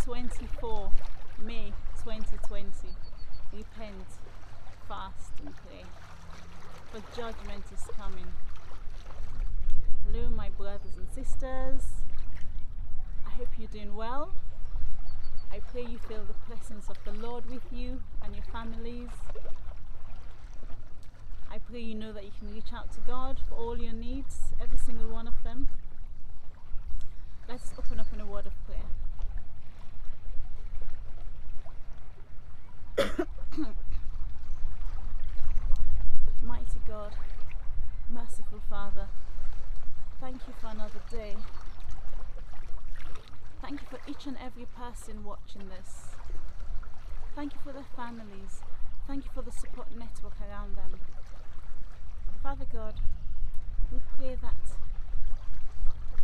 24 May 2020. Repent, fast and pray, for judgment is coming. Hello my brothers and sisters, I hope you're doing well. I pray you feel the presence of the Lord with you and your families. I pray you know that you can reach out to God for all your needs, every single one of them. Let us open up in a word of prayer. Mighty God, merciful Father, thank you for another day. Thank you for each and every person watching this. Thank you for their families. Thank you for the support network around them. Father God, we pray that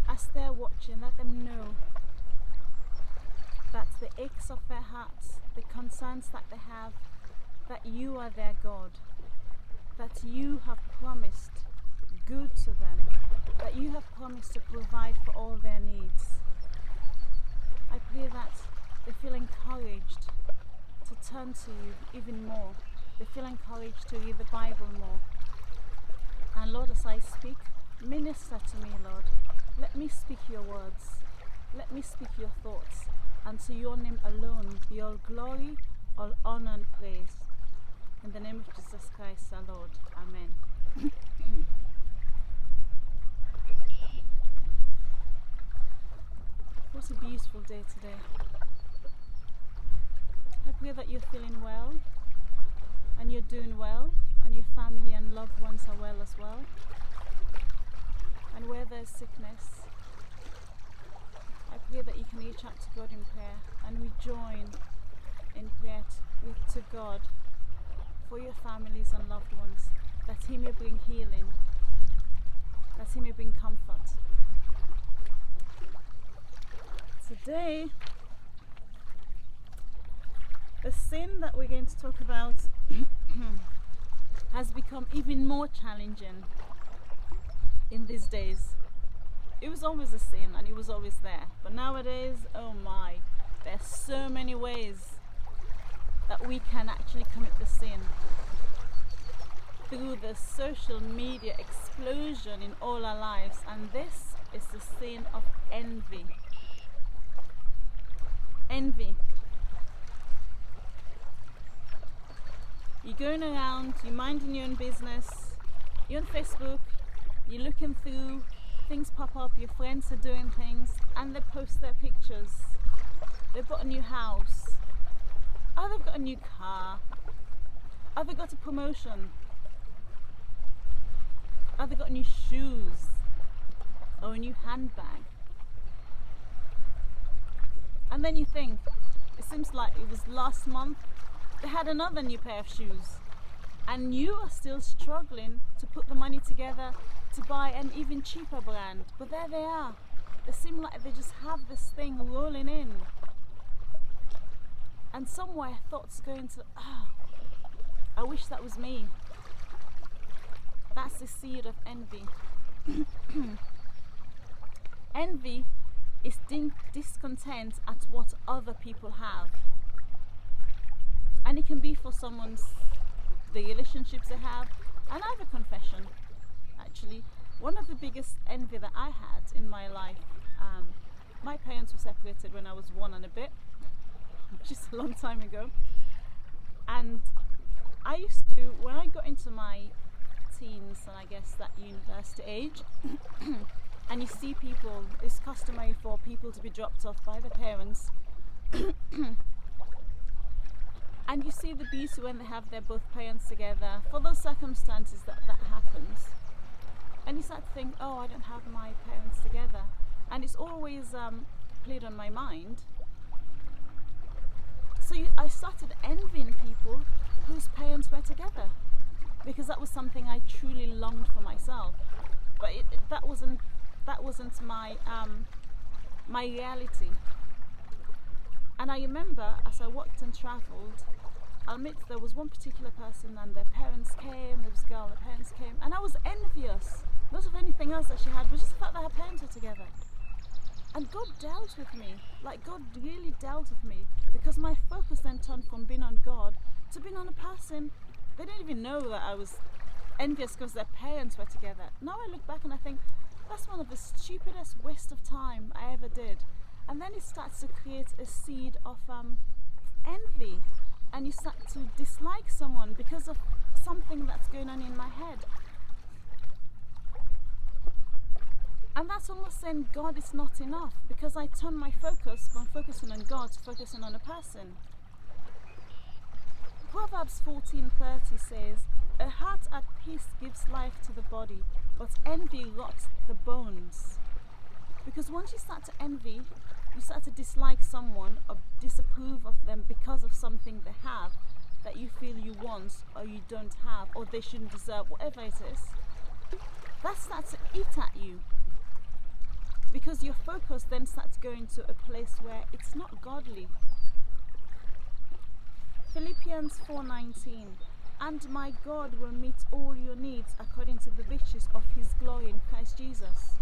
as they're watching, let them know that the aches of their hearts, the concerns that they have, that you are their God, that you have promised good to them, that you have promised to provide for all their needs. I pray that they feel encouraged to turn to you even more. They feel encouraged to read the Bible more. And Lord, as I speak, minister to me, Lord. Let me speak your words. Let me speak your thoughts. And to your name alone be all glory, all honor and praise. In the name of Jesus Christ our Lord. Amen. What a beautiful day today. I pray that you're feeling well and you're doing well and your family and loved ones are well as well. And where there's sickness, I pray that you can reach out to God in prayer, and we join in prayer to God for your families and loved ones, that he may bring healing, that he may bring comfort. Today, the sin that we're going to talk about has become even more challenging in these days. It was always a sin and it was always there, but nowadays, oh my, there's so many ways that we can actually commit the sin through the social media explosion in all our lives, and this is the sin of envy. Envy. You're going around, you're minding your own business, you're on Facebook, you're looking through, things pop up, your friends are doing things, and they post their pictures. They've got a new house. Oh, they've got a new car. Oh, they've got a promotion. Oh, they've got new shoes. Or a new handbag. And then you think, it seems like it was last month, they had another new pair of shoes. And you are still struggling to put the money together to buy an even cheaper brand. But there they are. They seem like they just have this thing rolling in. And somewhere thoughts go into, I wish that was me. That's the seed of envy. Envy is discontent at what other people have. And it can be for the relationships they have. And I have a confession, actually. One of the biggest envy that I had in my life, my parents were separated when I was 1 and a bit, which is a long time ago. And I used to, when I got into my teens and I guess that university age, and you see people, it's customary for people to be dropped off by their parents, and you see the beauty when they have their both parents together, for those circumstances that happens. And you start to think, oh, I don't have my parents together. And it's always played on my mind. So I started envying people whose parents were together, because that was something I truly longed for myself. But that wasn't my my reality. And I remember as I worked and travelled, I'll admit there was one particular person and their parents came, there was a girl, their parents came, and I was envious. Not of anything else that she had, but just the fact that her parents were together. And God dealt with me. Like, God really dealt with me, because my focus then turned from being on God to being on a person. They didn't even know that I was envious because their parents were together. Now I look back and I think that's one of the stupidest waste of time I ever did. And then it starts to create a seed of envy, and you start to dislike someone because of something that's going on in my head. And that's almost saying God is not enough, because I turn my focus from focusing on God to focusing on a person. Proverbs 14:30 says, "A heart at peace gives life to the body, but envy rots the bones." Because once you start to envy, you start to dislike someone or disapprove of them because of something they have that you feel you want or you don't have, or they shouldn't deserve, whatever it is. That starts to eat at you, because your focus then starts going to a place where it's not godly. Philippians 4:19, "And my God will meet all your needs according to the riches of his glory in Christ Jesus."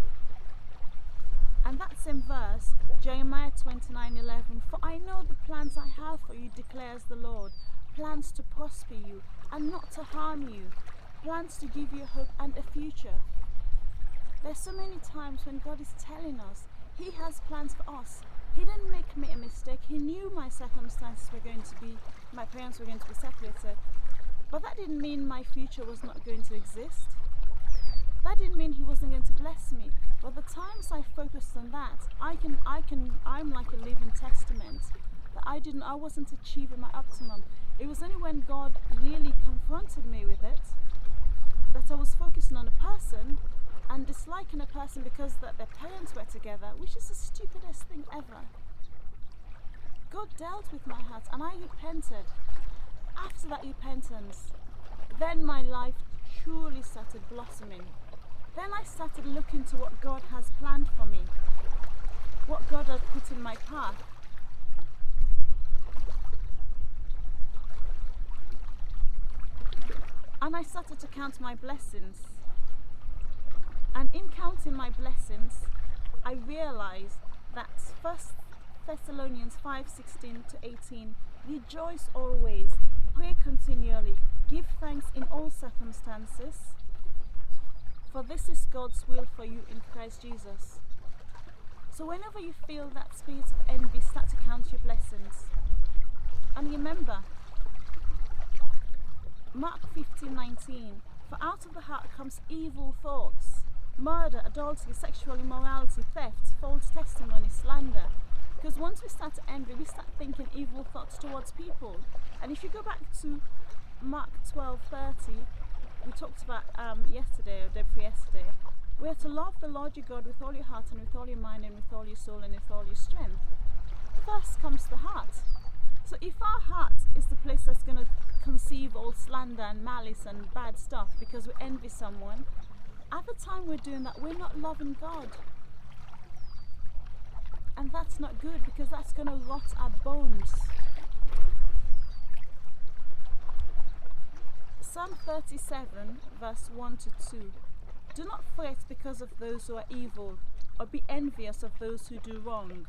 And that same verse, Jeremiah 29:11, "For I know the plans I have for you, declares the Lord, plans to prosper you and not to harm you, plans to give you hope and a future." There's so many times when God is telling us he has plans for us. He didn't make me a mistake. He knew my circumstances were going to be, my parents were going to be separated. But that didn't mean my future was not going to exist. That didn't mean he wasn't going to bless me. But the times I focused on that, I'm like a living testament that I wasn't achieving my optimum. It was only when God really confronted me with it that I was focusing on a person and disliking a person because that their parents were together, which is the stupidest thing ever. God dealt with my heart and I repented. After that repentance, then my life truly started blossoming. Then I started looking to what God has planned for me, what God has put in my path. And I started to count my blessings. And in counting my blessings, I realized that 1 Thessalonians 5:16-18, "Rejoice always, pray continually, give thanks in all circumstances, for this is God's will for you in Christ Jesus." So whenever you feel that spirit of envy, start to count your blessings. And remember, Mark 15:19, "For out of the heart comes evil thoughts, murder, adultery, sexual immorality, theft, false testimony, slander." Because once we start to envy, we start thinking evil thoughts towards people. And if you go back to Mark 12:30, we talked about yesterday, or day before yesterday, we are to love the Lord your God with all your heart and with all your mind and with all your soul and with all your strength. First comes the heart. So if our heart is the place that's going to conceive all slander and malice and bad stuff because we envy someone, at the time we're doing that, we're not loving God. And that's not good, because that's going to rot our bones. Psalm 37 verse 1-2, "Do not fret because of those who are evil, or be envious of those who do wrong.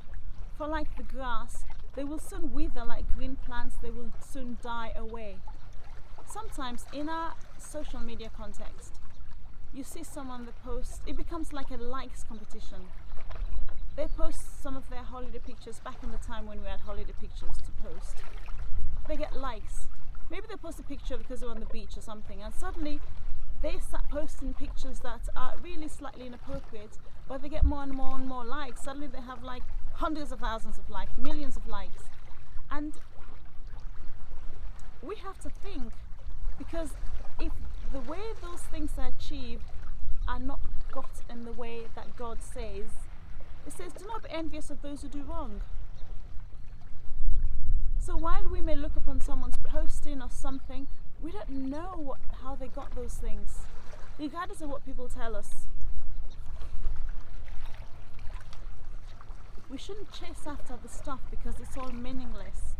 For like the grass, they will soon wither, like green plants, they will soon die away." Sometimes in our social media context, you see someone that posts, it becomes like a likes competition. They post some of their holiday pictures back in the time when we had holiday pictures to post. They get likes. Maybe they post a picture because they're on the beach or something, and suddenly they start posting pictures that are really slightly inappropriate, but they get more and more and more likes. Suddenly they have like hundreds of thousands of likes, millions of likes. And we have to think, because if the way those things are achieved are not got in the way that God says, it says, "Do not be envious of those who do wrong." So while we may look upon someone's posting or something, we don't know how they got those things, regardless of what people tell us. We shouldn't chase after the stuff because it's all meaningless.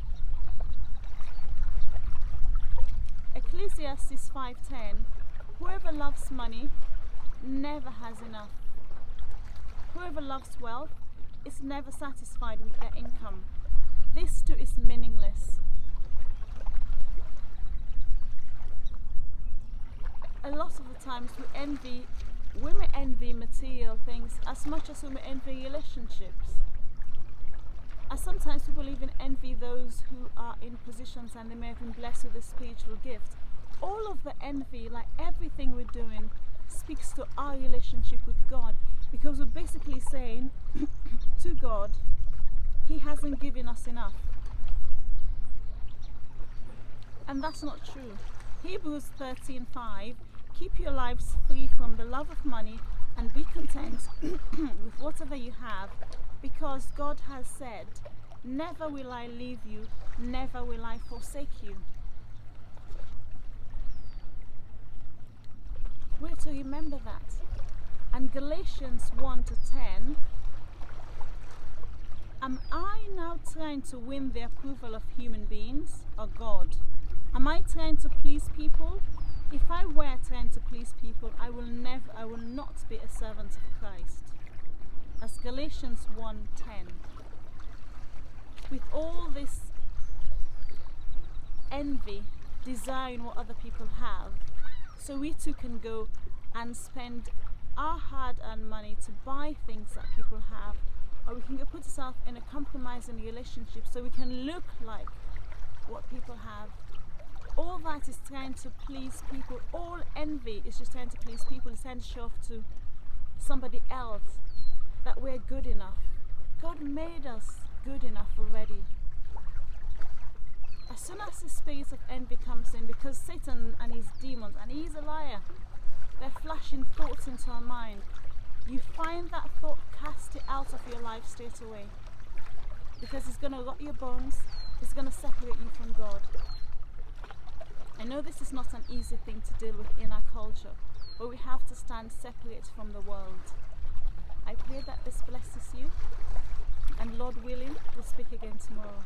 Ecclesiastes 5:10, "Whoever loves money never has enough. Whoever loves wealth is never satisfied with their income. This too is meaningless. A lot of the times we may envy material things as much as we may envy relationships. And sometimes people even envy those who are in positions and they may have been blessed with a spiritual gift. All of the envy, like everything we're doing, speaks to our relationship with God, because we're basically saying to God, He hasn't given us enough. And that's not true. Hebrews 13:5, keep your lives free from the love of money and be content with whatever you have, because God has said, never will I leave you, never will I forsake you. We're to remember that. And Galatians 1-10, am I now trying to win the approval of human beings or God? Am I trying to please people? If I were trying to please people, I will not be a servant of Christ. As Galatians 1:10. With all this envy, desiring what other people have, so we too can go and spend our hard-earned money to buy things that people have, or we can go put ourselves in a compromising relationship so we can look like what people have. All that is trying to please people. All envy is just trying to please people. It's trying to show off to somebody else that we're good enough. God made us good enough already. As soon as the spirit of envy comes in, because Satan and his demons, and he's a liar, they're flashing thoughts into our mind, you find that thought, cast it out of your life straight away, because it's going to rot your bones. It's going to separate you from God. I know this is not an easy thing to deal with in our culture, but we have to stand separate from the world. I pray that this blesses you, and Lord willing, we'll speak again tomorrow.